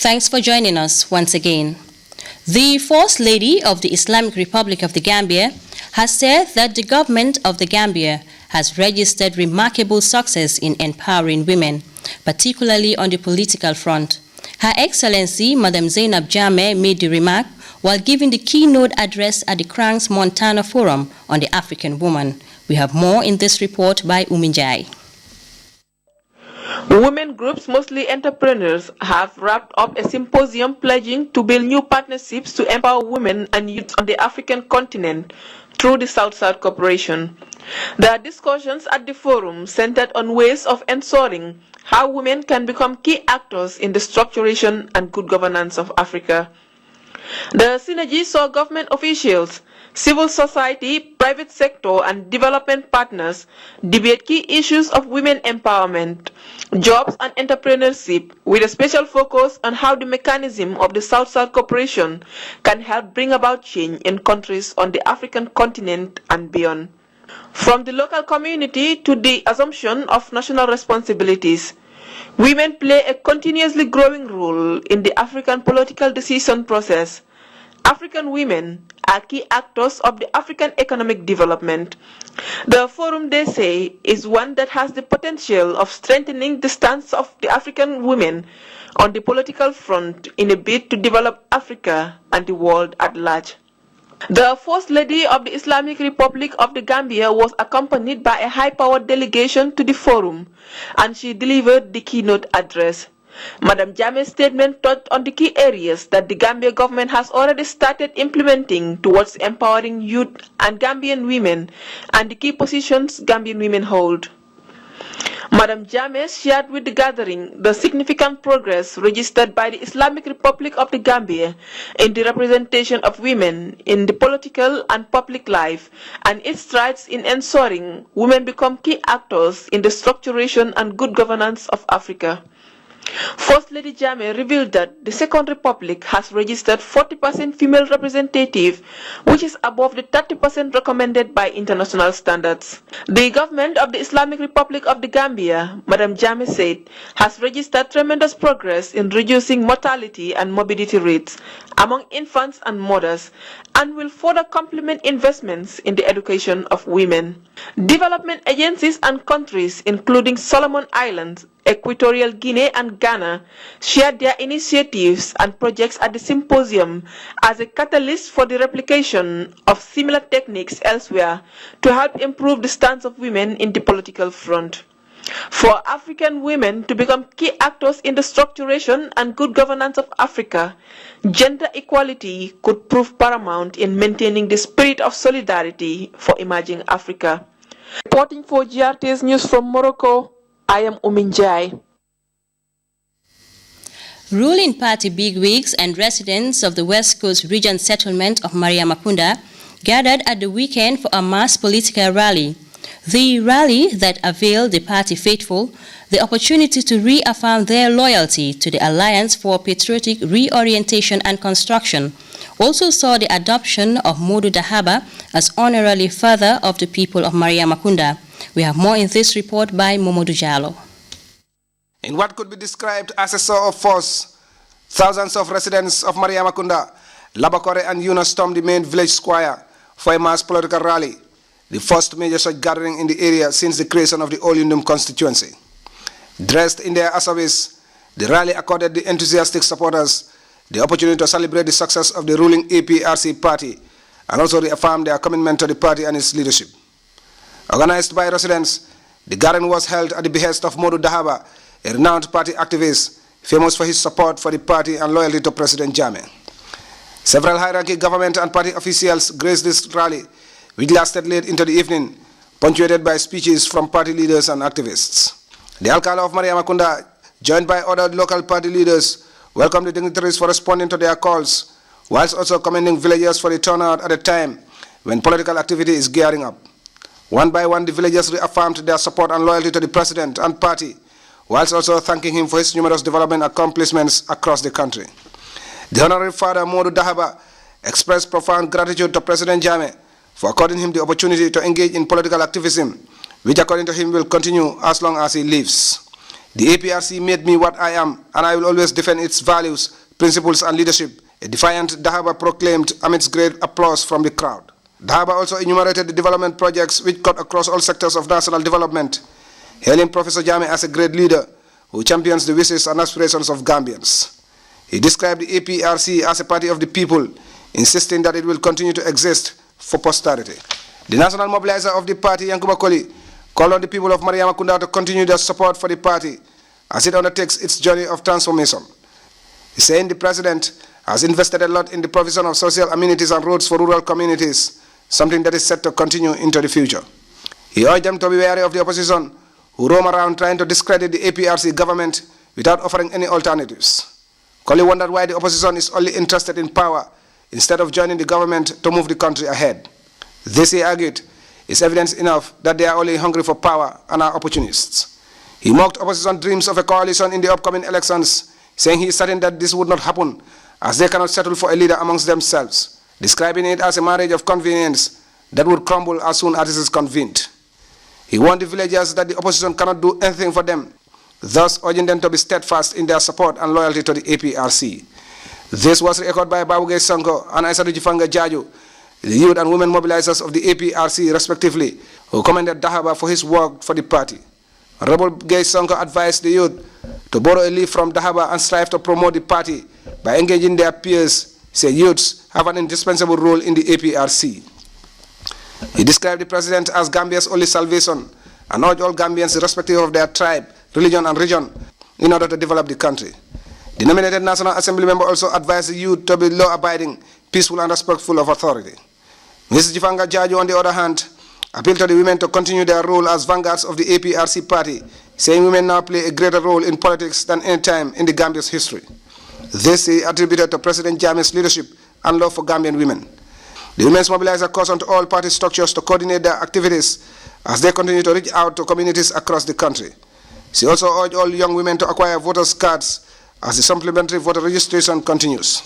Thanks for joining us once again. The First Lady of the Islamic Republic of the Gambia has said that the government of the Gambia has registered remarkable success in empowering women, particularly on the political front. Her Excellency, Madam Zainab Jammeh, made the remark while giving the keynote address at the Cranks Montana Forum on the African Woman. We have more in this report by Uminjai. Women groups, mostly entrepreneurs, have wrapped up a symposium pledging to build new partnerships to empower women and youth on the African continent through the South-South Cooperation. The discussions at the forum centered on ways of ensuring how women can become key actors in the structuration and good governance of Africa. The synergy saw government officials, civil society, private sector, and development partners debate key issues of women empowerment, jobs, and entrepreneurship, with a special focus on how the mechanism of the South-South Cooperation can help bring about change in countries on the African continent and beyond. From the local community to the assumption of national responsibilities, women play a continuously growing role in the African political decision process. African women are key actors of the African economic development. The forum, they say, is one that has the potential of strengthening the stance of the African women on the political front in a bid to develop Africa and the world at large. The First Lady of the Islamic Republic of the Gambia was accompanied by a high-powered delegation to the forum, and she delivered the keynote address. Madam Jammeh's statement touched on the key areas that the Gambia government has already started implementing towards empowering youth and Gambian women and the key positions Gambian women hold. Madam Jammeh shared with the gathering the significant progress registered by the Islamic Republic of the Gambia in the representation of women in the political and public life and its strides in ensuring women become key actors in the structuration and good governance of Africa. First Lady Jammeh revealed that the Second Republic has registered 40% female representative, which is above the 30% recommended by international standards. The government of the Islamic Republic of the Gambia, Madam Jammeh said, has registered tremendous progress in reducing mortality and morbidity rates among infants and mothers, and will further complement investments in the education of women. Development agencies and countries, including Solomon Islands, Equatorial Guinea, and Ghana, shared their initiatives and projects at the symposium as a catalyst for the replication of similar techniques elsewhere to help improve the stance of women in the political front. For African women to become key actors in the structuration and good governance of Africa, gender equality could prove paramount in maintaining the spirit of solidarity for emerging Africa. Reporting for Grts News from Morocco, I am Uminjai. Ruling party bigwigs and residents of the West Coast region settlement of Mariamakunda gathered at the weekend for a mass political rally. The rally that availed the party faithful the opportunity to reaffirm their loyalty to the Alliance for Patriotic Reorientation and Construction also saw the adoption of Modu Dahaba as honorary father of the people of Mariamakunda. We have more in this report by Momodu Jallo. In what could be described as a show of force, thousands of residents of Mariamakunda, Labakore and Yuna stormed the main village square for a mass political rally, the first major such gathering in the area since the creation of the Old constituency. Dressed in their asawis, the rally accorded the enthusiastic supporters the opportunity to celebrate the success of the ruling APRC party and also reaffirm their commitment to the party and its leadership. Organized by residents, the gathering was held at the behest of Modu Dahaba, a renowned party activist famous for his support for the party and loyalty to President Jammeh. Several high-ranking government and party officials graced this rally, which lasted late into the evening, punctuated by speeches from party leaders and activists. The Alcalde of Mariamakunda, joined by other local party leaders, welcomed the dignitaries for responding to their calls, whilst also commending villagers for the turnout at a time when political activity is gearing up. One by one, the villagers reaffirmed their support and loyalty to the president and party, whilst also thanking him for his numerous development accomplishments across the country. The Honorary Father Modu Dahaba expressed profound gratitude to President Jammeh for according him the opportunity to engage in political activism, which according to him will continue as long as he lives. The APRC made me what I am, and I will always defend its values, principles, and leadership, a defiant Dahaba proclaimed amidst great applause from the crowd. Dahaba also enumerated the development projects which cut across all sectors of national development, hailing Professor Jammeh as a great leader who champions the wishes and aspirations of Gambians. He described the APRC as a party of the people, insisting that it will continue to exist for posterity. The national mobilizer of the party, Yankuba Koli, called on the people of Mariamakunda to continue their support for the party as it undertakes its journey of transformation. He said the president has invested a lot in the provision of social amenities and roads for rural communities, something that is set to continue into the future. He urged them to be wary of the opposition who roam around trying to discredit the APRC government without offering any alternatives. Koli wondered why the opposition is only interested in power instead of joining the government to move the country ahead. This, he argued, is evidence enough that they are only hungry for power and are opportunists. He mocked opposition dreams of a coalition in the upcoming elections, saying he is certain that this would not happen as they cannot settle for a leader amongst themselves, describing it as a marriage of convenience that would crumble as soon as it is convened. He warned the villagers that the opposition cannot do anything for them, thus urging them to be steadfast in their support and loyalty to the APRC. This was echoed by Babugay Sanko and Aissatou Jifanga Jaju, the youth and women mobilizers of the APRC respectively, who commended Dahaba for his work for the party. Honorable Gay Sanko advised the youth to borrow a leaf from Dahaba and strive to promote the party by engaging their peers, say youths have an indispensable role in the APRC. He described the president as Gambia's only salvation and urged all Gambians, irrespective of their tribe, religion, and region, in order to develop the country. The nominated National Assembly member also advised the youth to be law-abiding, peaceful, and respectful of authority. Mrs. Jifanga Jaju, on the other hand, appealed to the women to continue their role as vanguards of the APRC party, saying women now play a greater role in politics than any time in the Gambia's history. This he attributed to President Jammeh's leadership and love for Gambian women. The women's mobilizer calls on all party structures to coordinate their activities as they continue to reach out to communities across the country. She also urged all young women to acquire voters' cards as the supplementary voter registration continues.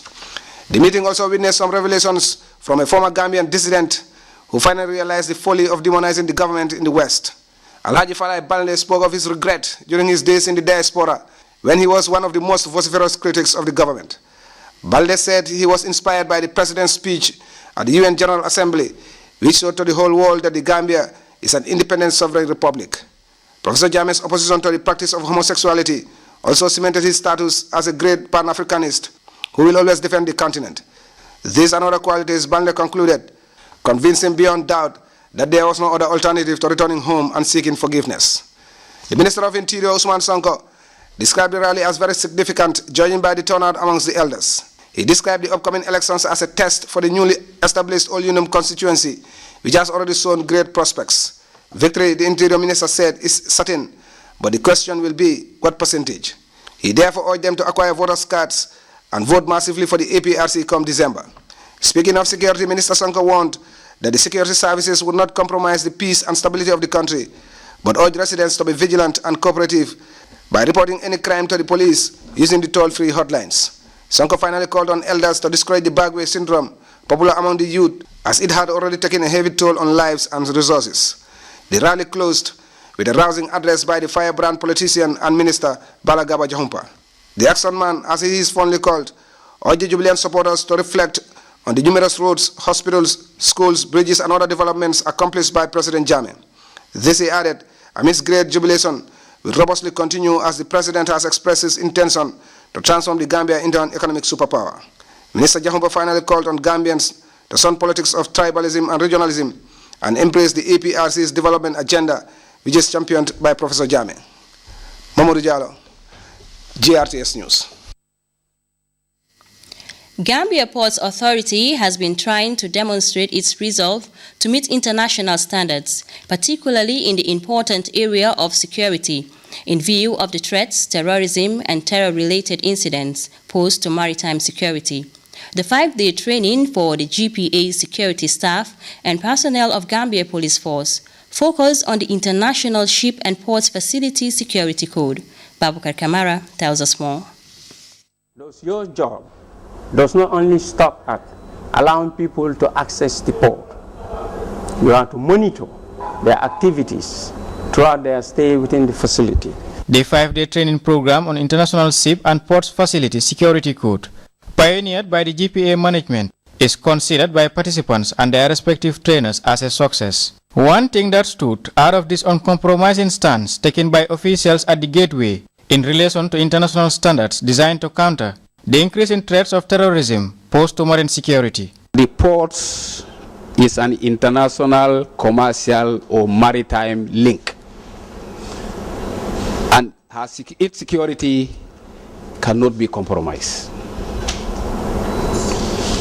The meeting also witnessed some revelations from a former Gambian dissident who finally realized the folly of demonizing the government in the West. Alhaji Falai Balde spoke of his regret during his days in the diaspora when he was one of the most vociferous critics of the government. Balde said he was inspired by the president's speech at the UN General Assembly, which showed to the whole world that the Gambia is an independent sovereign republic. Professor Jammeh's opposition to the practice of homosexuality also cemented his status as a great Pan-Africanist who will always defend the continent. These and other qualities, Balde concluded, convinced him beyond doubt that there was no other alternative to returning home and seeking forgiveness. The Minister of Interior, Usman Sonko, described the rally as very significant, judging by the turnout amongst the elders. He described the upcoming elections as a test for the newly established All Unum constituency, which has already shown great prospects. Victory, the Interior Minister said, is certain, but the question will be what percentage. He therefore urged them to acquire voters' cards and vote massively for the APRC come December. Speaking of security, Minister Sonko warned that the security services would not compromise the peace and stability of the country, but urged residents to be vigilant and cooperative by reporting any crime to the police using the toll-free hotlines. Sonko finally called on elders to discourage the bagway syndrome, popular among the youth, as it had already taken a heavy toll on lives and resources. The rally closed with a rousing address by the firebrand politician and minister Balagaba Jahumpa. The action man, as he is fondly called, urged the jubilant supporters to reflect on the numerous roads, hospitals, schools, bridges, and other developments accomplished by President Jammeh. This, he added, amidst great jubilation, will robustly continue as the President has expressed his intention to transform the Gambia into an economic superpower. Minister Jahumpa finally called on Gambians to shun politics of tribalism and regionalism and embrace the APRC's development agenda, which is championed by Professor Jammeh. Mamadou Diallo, GRTS News. Gambia Ports Authority has been trying to demonstrate its resolve to meet international standards, particularly in the important area of security, in view of the threats, terrorism, and terror-related incidents posed to maritime security. The 5-day training for the GPA security staff and personnel of Gambia Police Force focused on the International Ship and Ports Facility Security Code. Babukar Kamara tells us more. Your job does not only stop at allowing people to access the port. You have to monitor their activities throughout their stay within the facility. The 5-day training program on International Ship and Ports Facility Security Code, pioneered by the GPA management, is considered by participants and their respective trainers as a success. One thing that stood out of this uncompromising stance taken by officials at the gateway in relation to international standards designed to counter the increasing threats of terrorism posed to marine security. The ports is an international, commercial or maritime link, and its security cannot be compromised.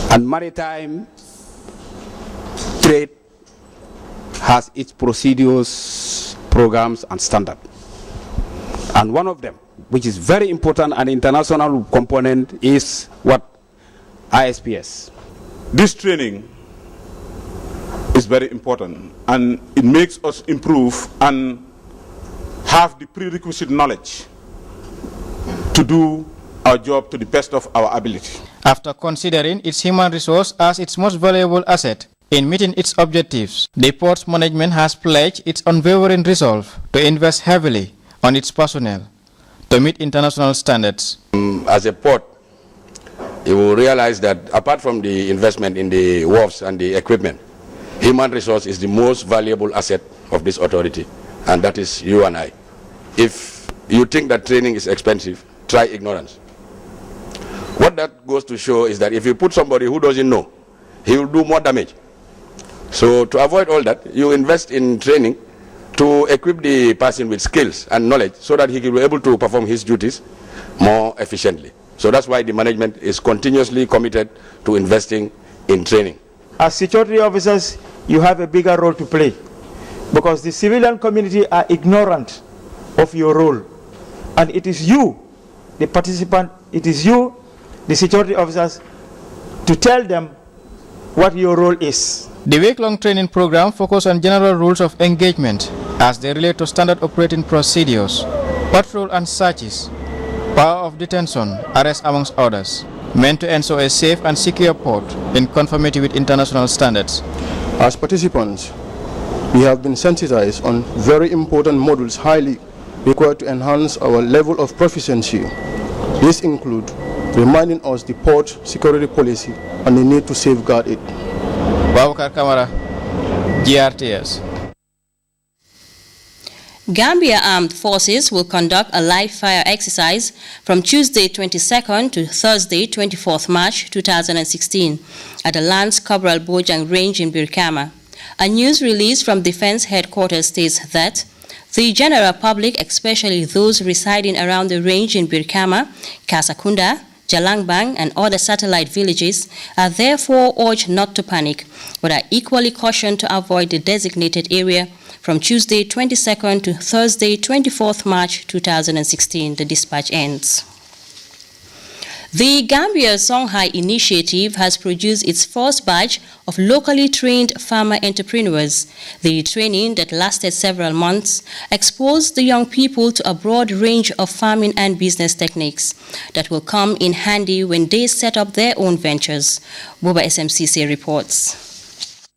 And maritime trade has its procedures, programs and standards. And one of them, which is very important, an international component, is what? ISPS. This training is very important, and it makes us improve and have the prerequisite knowledge to do our job to the best of our ability. After considering its human resource as its most valuable asset in meeting its objectives, the port's management has pledged its unwavering resolve to invest heavily on its personnel to meet international standards. As a port, you will realize that apart from the investment in the wharves and the equipment, human resource is the most valuable asset of this authority, and that is you and I. If you think that training is expensive, try ignorance. What that goes to show is that if you put somebody who doesn't know, he will do more damage. So to avoid all that, you invest in training to equip the person with skills and knowledge so that he will be able to perform his duties more efficiently. So that's why the management is continuously committed to investing in training. As security officers, you have a bigger role to play because the civilian community are ignorant of your role. And it is you, the participant, it is you, the security officers, to tell them what your role is. The week-long training program focuses on general rules of engagement as they relate to standard operating procedures, patrol and searches, power of detention, arrest amongst others, meant to ensure a safe and secure port in conformity with international standards. As participants, we have been sensitized on very important modules highly required to enhance our level of proficiency. These include reminding us the port security policy and the need to safeguard it. Babakar Kamara, GRTS. Gambia Armed Forces will conduct a live fire exercise from Tuesday 22nd to Thursday 24th March 2016 at the Lance Corporal Bojang Range in Birkama. A news release from Defense Headquarters states that the general public, especially those residing around the range in Birkama, Kasakunda, Jalangbang and other satellite villages are therefore urged not to panic, but are equally cautioned to avoid the designated area from Tuesday 22nd to Thursday 24th March 2016, the dispatch ends. The Gambia Songhai Initiative has produced its first batch of locally trained farmer entrepreneurs. The training that lasted several months exposed the young people to a broad range of farming and business techniques that will come in handy when they set up their own ventures. Boba SMCC reports.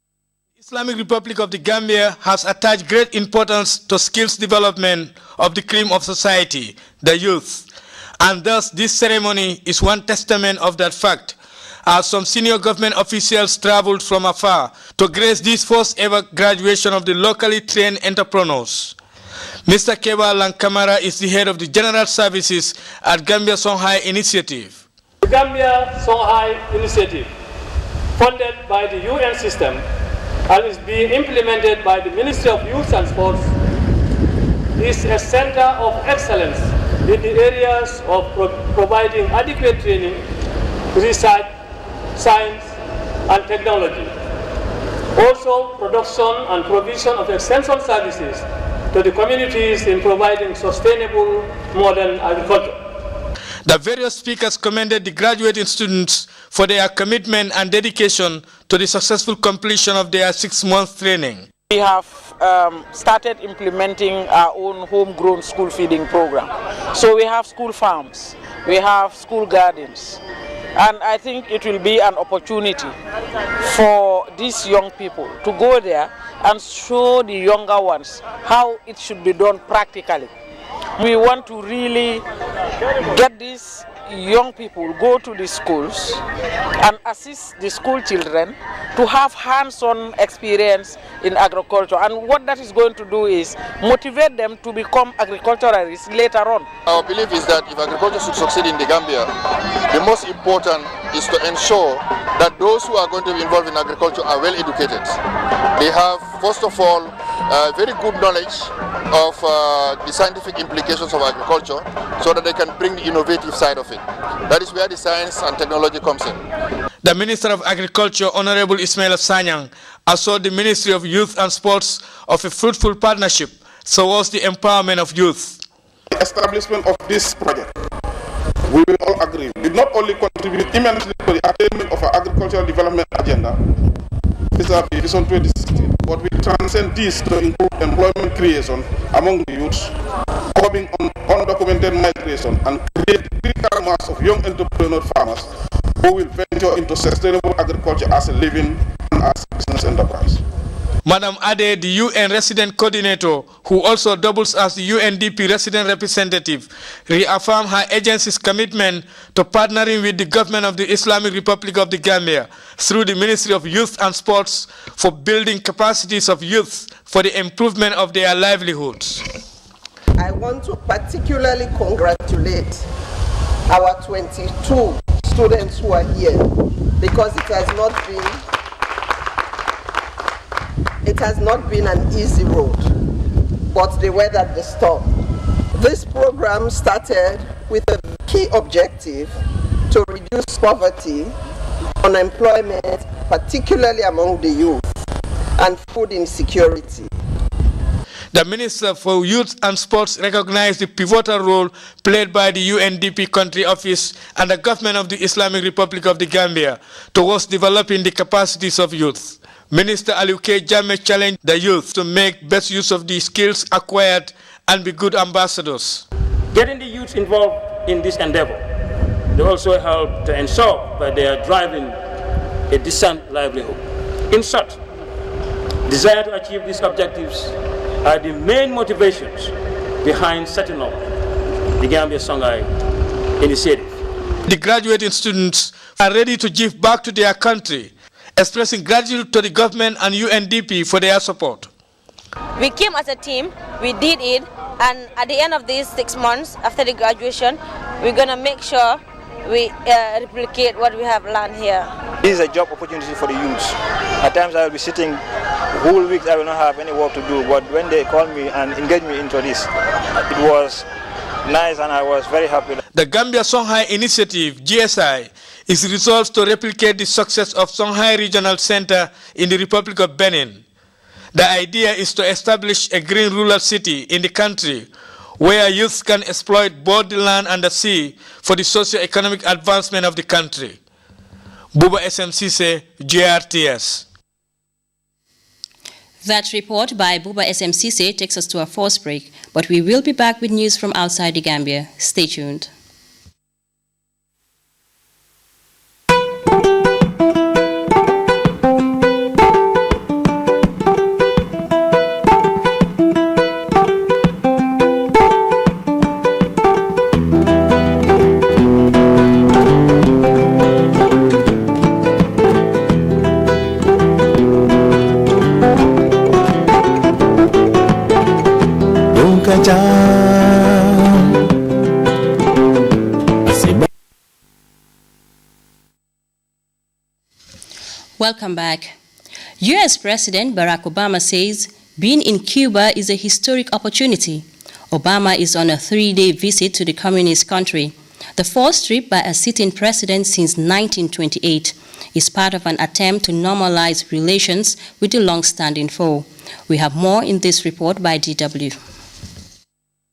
Islamic Republic of the Gambia has attached great importance to skills development of the cream of society, the youth. And thus this ceremony is one testament of that fact, as some senior government officials traveled from afar to grace this first ever graduation of the locally trained entrepreneurs. Mr. Keba Lankamara is the head of the General Services at Gambia Songhai Initiative. The Gambia Songhai Initiative, funded by the UN system and is being implemented by the Ministry of Youth and Sports, is a center of excellence in the areas of providing adequate training, research, science, and technology. Also, production and provision of extension services to the communities in providing sustainable modern agriculture. The various speakers commended the graduating students for their commitment and dedication to the successful completion of their 6-month training. We have started implementing our own homegrown school feeding program. So we have school farms, we have school gardens, and I think it will be an opportunity for these young people to go there and show the younger ones how it should be done practically. We want to really get these young people go to the schools and assist the school children to have hands-on experience in agriculture, and what that is going to do is motivate them to become agriculturalists later on. Our belief is that if agriculture should succeed in the Gambia, the most important is to ensure that those who are going to be involved in agriculture are well educated. They have, first of all, very good knowledge of the scientific implications of agriculture so that they can bring the innovative side of it. That is where the science and technology comes in. The Minister of Agriculture, Honorable Ismail Sanyang, assured the Ministry of Youth and Sports of a fruitful partnership towards the empowerment of youth. The establishment of this project, we will all agree, will not only contribute immensely to the attainment of our agricultural development agenda, Vision 2060, but will transcend this to improve employment creation among the youths, curbing undocumented migration, and create critical mass of young entrepreneur farmers who will venture into sustainable agriculture as a living and as a business enterprise. Madam Ade, the UN resident coordinator, who also doubles as the UNDP resident representative, reaffirmed her agency's commitment to partnering with the government of the Islamic Republic of the Gambia through the Ministry of Youth and Sports for building capacities of youth for the improvement of their livelihoods. I want to particularly congratulate our 22 students who are here, because it has not been an easy road, but they weathered the storm. This program started with a key objective to reduce poverty, unemployment, particularly among the youth, and food insecurity. The Minister for Youth and Sports recognized the pivotal role played by the UNDP country office and the government of the Islamic Republic of the Gambia towards developing the capacities of youth. Minister Aliou K. Jammeh challenged the youth to make best use of the skills acquired and be good ambassadors. Getting the youth involved in this endeavor, they also help to ensure that they are driving a decent livelihood. In short, desire to achieve these objectives are the main motivations behind setting up the Gambia Songhai initiative. The graduating students are ready to give back to their country, expressing gratitude to the government and UNDP for their support. We came as a team, we did it, and at the end of these 6 months after the graduation, we're going to make sure we replicate what we have learned here. This is a job opportunity for the youth. At times I will be sitting whole weeks, I will not have any work to do, but when they called me and engaged me into this, it was nice and I was very happy. The Gambia Songhai Initiative, GSI, is resolved to replicate the success of Songhai Regional Center in the Republic of Benin. The idea is to establish a green rural city in the country where youth can exploit both the land and the sea for the socio-economic advancement of the country. Buba SMCC, GRTS. That report by Buba SMCC takes us to a forced break, but we will be back with news from outside the Gambia. Stay tuned. Welcome back. U.S. President Barack Obama says being in Cuba is a historic opportunity. Obama is on a 3-day visit to the communist country. The first trip by a sitting president since 1928 is part of an attempt to normalize relations with the long-standing foe. We have more in this report by DW.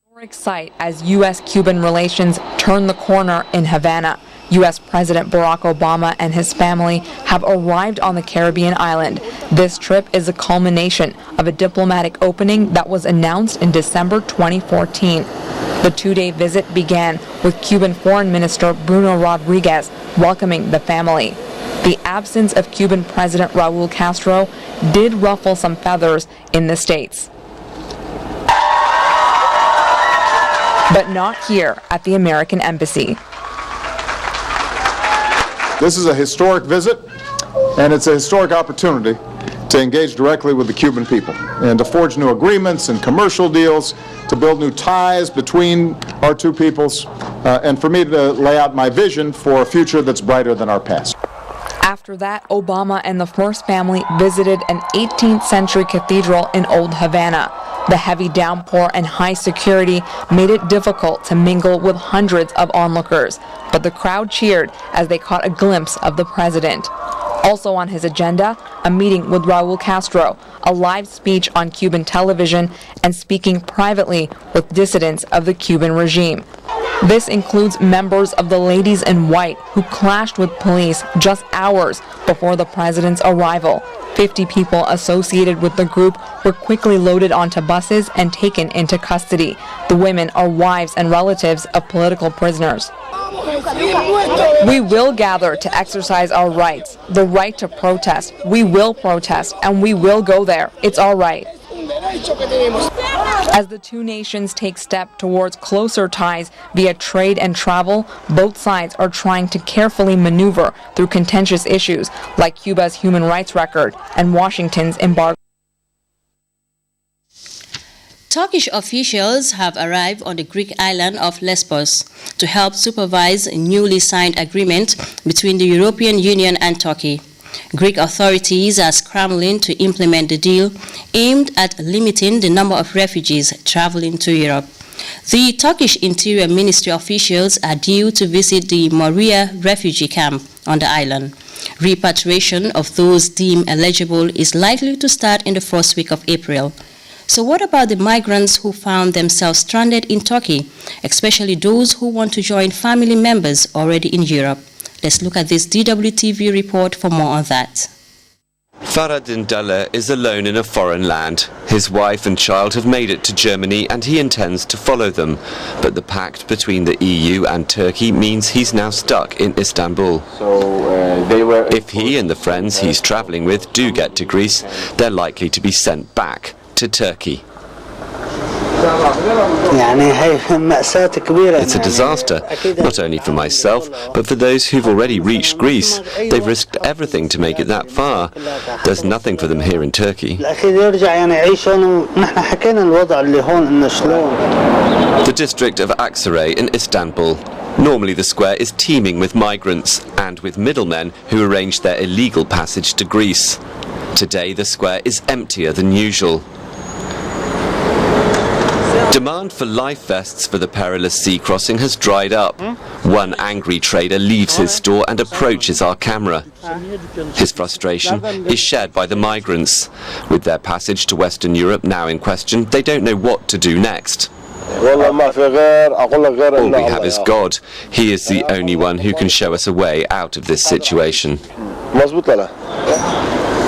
Historic sight as U.S.-Cuban relations turn the corner in Havana. U.S. President Barack Obama and his family have arrived on the Caribbean island. This trip is a culmination of a diplomatic opening that was announced in December 2014. The 2-day visit began with Cuban Foreign Minister Bruno Rodriguez welcoming the family. The absence of Cuban President Raul Castro did ruffle some feathers in the States. but not here at the American Embassy. This is a historic visit, and it's a historic opportunity to engage directly with the Cuban people and to forge new agreements and commercial deals, to build new ties between our two peoples, and for me to lay out my vision for a future that's brighter than our past. After that, Obama and the First Family visited an 18th century cathedral in Old Havana. The heavy downpour and high security made it difficult to mingle with hundreds of onlookers, but the crowd cheered as they caught a glimpse of the president. Also on his agenda, a meeting with Raul Castro, a live speech on Cuban television, and speaking privately with dissidents of the Cuban regime. This includes members of the Ladies in White who clashed with police just hours before the president's arrival. 50 people associated with the group were quickly loaded onto buses and taken into custody. The women are wives and relatives of political prisoners. We will gather to exercise our rights, the right to protest. We will protest, and we will go there. It's all right. As the two nations take step towards closer ties via trade and travel, both sides are trying to carefully maneuver through contentious issues like Cuba's human rights record and Washington's embargo. Turkish officials have arrived on the Greek island of Lesbos to help supervise a newly signed agreement between the European Union and Turkey. Greek authorities are scrambling to implement the deal aimed at limiting the number of refugees traveling to Europe. The Turkish Interior Ministry officials are due to visit the Moria refugee camp on the island. Repatriation of those deemed eligible is likely to start in the first week of April. So what about the migrants who found themselves stranded in Turkey, especially those who want to join family members already in Europe? Let's look at this DWTV report for more on that. Faradin Dale is alone in a foreign land. His wife and child have made it to Germany and he intends to follow them. But the pact between the EU and Turkey means he's now stuck in Istanbul. If he and the friends he's travelling with do get to Greece, they're likely to be sent back to Turkey. It's a disaster, not only for myself, but for those who've already reached Greece. They've risked everything to make it that far. There's nothing for them here in Turkey. The district of Aksaray in Istanbul. Normally the square is teeming with migrants and with middlemen who arrange their illegal passage to Greece. Today the square is emptier than usual. Demand for life vests for the perilous sea crossing has dried up. One angry trader leaves his store and approaches our camera. His frustration is shared by the migrants. With their passage to Western Europe now in question, they don't know what to do next. All we have is God. He is the only one who can show us a way out of this situation.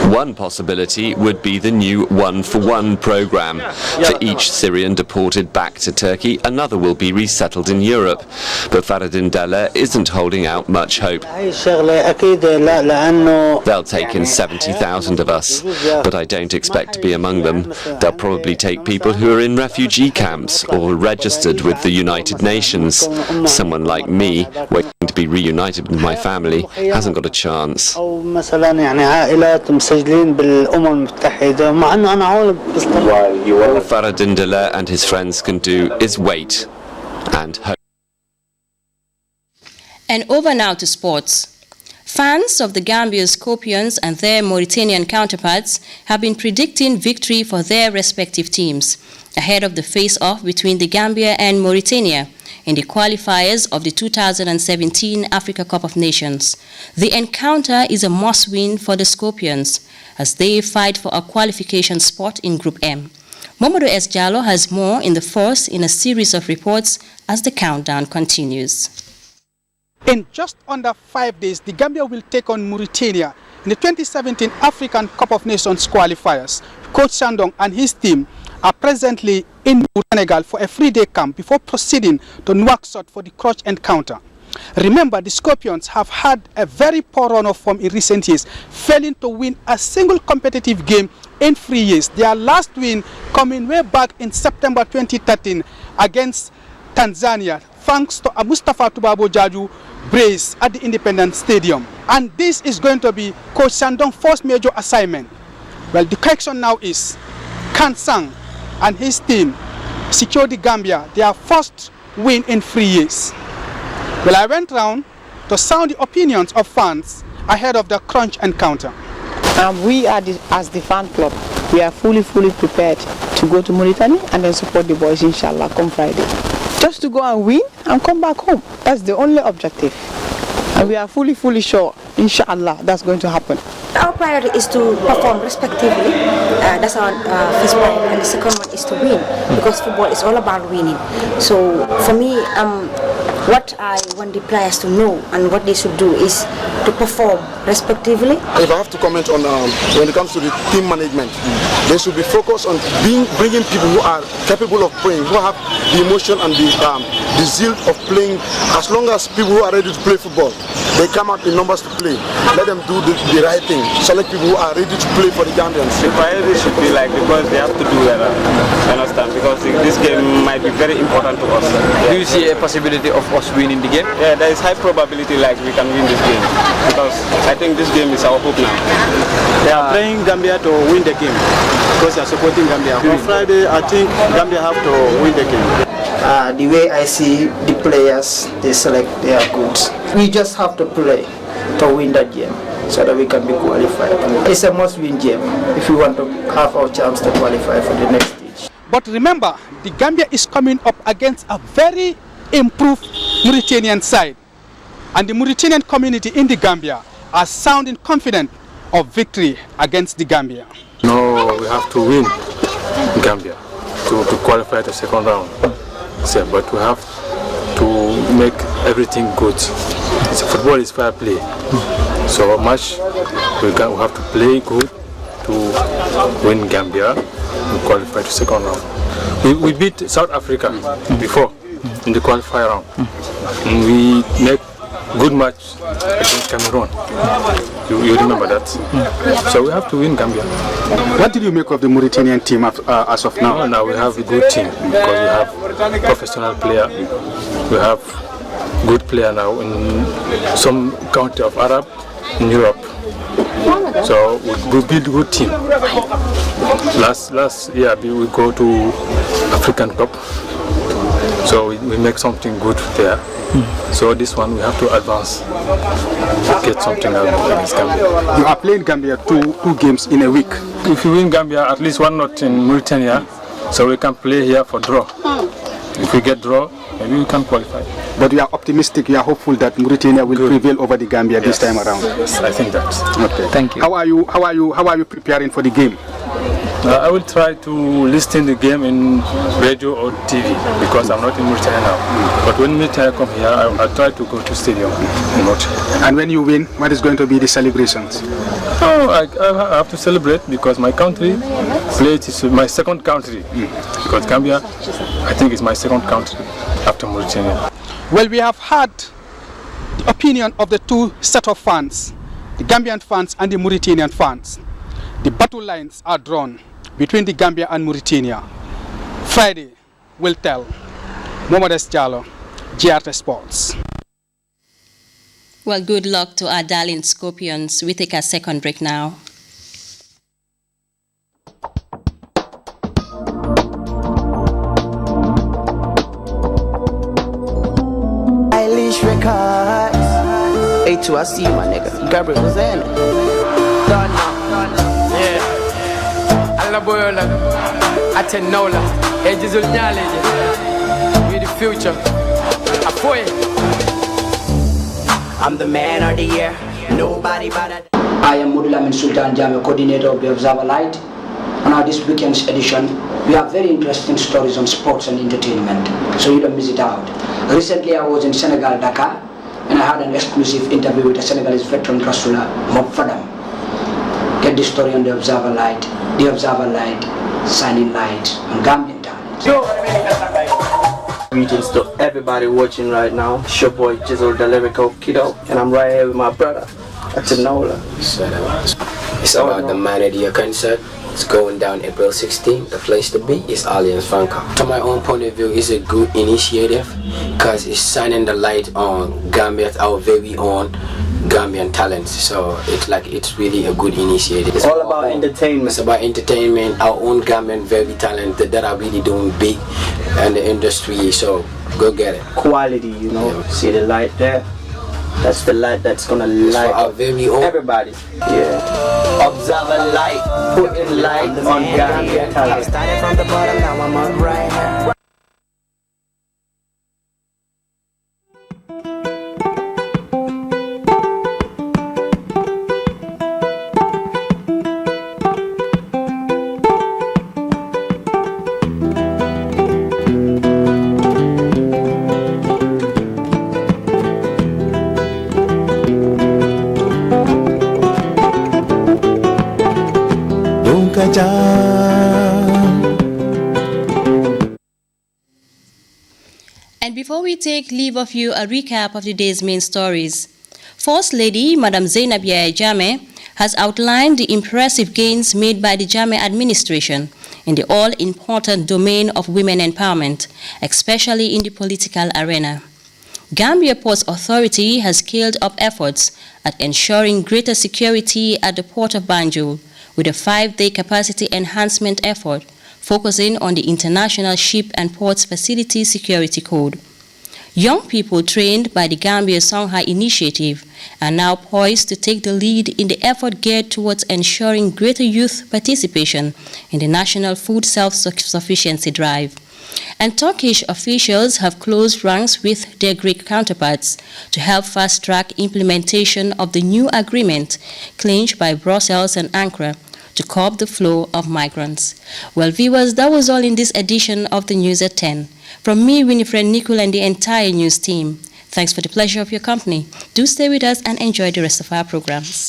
One possibility would be the new one-for-one program. For each Syrian deported back to Turkey, another will be resettled in Europe. But Faradin Dale isn't holding out much hope. They'll take in 70,000 of us, but I don't expect to be among them. They'll probably take people who are in refugee camps or registered with the United Nations. Someone like me, waiting to be reunited with my family, hasn't got a chance. All Faradin Dale and his friends can do is wait and hope. And over now to sports. Fans of the Gambia Scorpions and their Mauritanian counterparts have been predicting victory for their respective teams ahead of the face-off between the Gambia and Mauritania in the qualifiers of the 2017 Africa Cup of Nations. The encounter is a must-win for the Scorpions as they fight for a qualification spot in Group M. Mamadou S. Jallo has more in the first in a series of reports as the countdown continues. In just under 5 days, the Gambia will take on Mauritania in the 2017 African Cup of Nations qualifiers. Coach Shandong and his team are presently in Senegal for a 3-day camp before proceeding to Nouakchott for the crutch encounter. Remember, the Scorpions have had a very poor run of form in recent years, failing to win a single competitive game in 3 years. Their last win coming way back in September 2013 against Tanzania, thanks to a Mustafa Tubabo Jaju brace at the Independence Stadium. And this is going to be Coach Shandong's first major assignment. Well, the question now is, can Sang and his team secure the Gambia their first win in 3 years? Well, I went round to sound the opinions of fans ahead of the crunch encounter. We are, as the fan club, we are fully prepared to go to Mauritania and then support the boys, inshallah, come Friday. Just to go and win and come back home. That's the only objective. And we are fully sure, inshallah, that's going to happen. Our priority is to perform respectively. That's our first priority, and the second one is to win, because football is all about winning. So for me, what I want the players to know and what they should do is to perform respectively. If I have to comment on when it comes to the team management, they should be focused on bringing people who are capable of playing, who have the emotion and the zeal of playing. As long as people who are ready to play football, they come out in numbers to play. Let them do the right thing. Select people who are ready to play for the Gambians. The priority should be like, because they have to do well, understand, because this game might be very important to us. Yeah. Do you see a possibility of us winning the game? Yeah, there is high probability like we can win this game, because I think this game is our hope now. They are playing Gambia to win the game, because they are supporting Gambia. On Friday, I think Gambia have to win the game. The way I see the players they select, they are good. We just have to play to win that game so that we can be qualified. It's a must-win game if we want to have our chance to qualify for the next stage. But remember, the Gambia is coming up against a very improved Mauritanian side. And the Mauritanian community in the Gambia are sounding confident of victory against the Gambia. No, we have to win Gambia to qualify the second round. So, but we have to make everything good. Football is fair play. So much we have to play good to win Gambia and qualify to second round. We beat South Africa before in the qualifier round. And we make good match against Cameroon. You remember that? So we have to win Gambia. What did you make of the Mauritanian team as of now? Now we have a good team because we have professional player. We have good player now in some country of Arab in Europe. So we build a good team. Last year we go to African Cup. So we make something good there. So this one we have to advance to get something out against Gambia. You are playing Gambia two games in a week. If you win Gambia, at least one not in Mauritania, so we can play here for draw. If we get draw, maybe we can qualify. But you are optimistic, you are hopeful that Mauritania will prevail over the Gambia this time around. Yes, I think that. Okay. Thank you. How are you preparing for the game? I will try to listen the game in radio or TV because I'm not in Mauritania now. But when Mauritania come here, I'll try to go to stadium and watch. And when you win, what is going to be the celebrations? Oh, I have to celebrate because my country is my second country. Because Gambia, I think, is my second country after Mauritania. Well, we have had the opinion of the two set of fans, the Gambian fans and the Mauritanian fans. The battle lines are drawn between the Gambia and Mauritania. Friday will tell. Mohamed S. Jallo, GRT Sports. Well, good luck to our darling Scorpions. We take a second break now. Eilish Records. Hey, to I see you, my nigga. Gabriel was in. Done now. Boyola, Atenola, Edges of Knowledge, with the future. I'm the man of the year, nobody but I am Mudulamin Sultan Jame, coordinator of the Observer Light. On this weekend's edition, we have very interesting stories on sports and entertainment, so you don't miss it out. Recently, I was in Senegal, Dakar, and I had an exclusive interview with a Senegalese veteran wrestler, Mob Fadam. Get the story on the Observer Light. The Observer Light, shining light on Gambian talent. Greetings to everybody watching right now. It's your boy Jizzle, the lyrical kiddo, and I'm right here with my brother, Atenola. It's about the man of the year concert. It's going down April 16th. The place to be is Allianz Franca. From my own point of view, it's a good initiative because it's shining the light on Gambia, our very own Gambian talents. So it's really a good initiative. It's all about entertainment. It's about entertainment. Our own Gambian very talented that are really doing big in the industry. So go get it. Quality, you know. Yeah. See the light there? That's the light that's gonna light up everybody. Yeah. Observe a light, put in light on Gambian talent. I started from the bottom, now I'm up right now. And before we take leave of you, a recap of the day's main stories. First Lady, Madam Zainab Yahya Jammeh, has outlined the impressive gains made by the Jammeh administration in the all-important domain of women empowerment, especially in the political arena. Gambia Ports Authority has scaled up efforts at ensuring greater security at the Port of Banjul with a 5-day capacity enhancement effort focusing on the International Ship and Ports Facility Security Code. Young people trained by the Gambia Songhai Initiative are now poised to take the lead in the effort geared towards ensuring greater youth participation in the national food self-sufficiency drive. And Turkish officials have closed ranks with their Greek counterparts to help fast-track implementation of the new agreement clinched by Brussels and Ankara to curb the flow of migrants. Well, viewers, that was all in this edition of the News at 10. From me, Winifred Nicol, and the entire news team, thanks for the pleasure of your company. Do stay with us and enjoy the rest of our programs.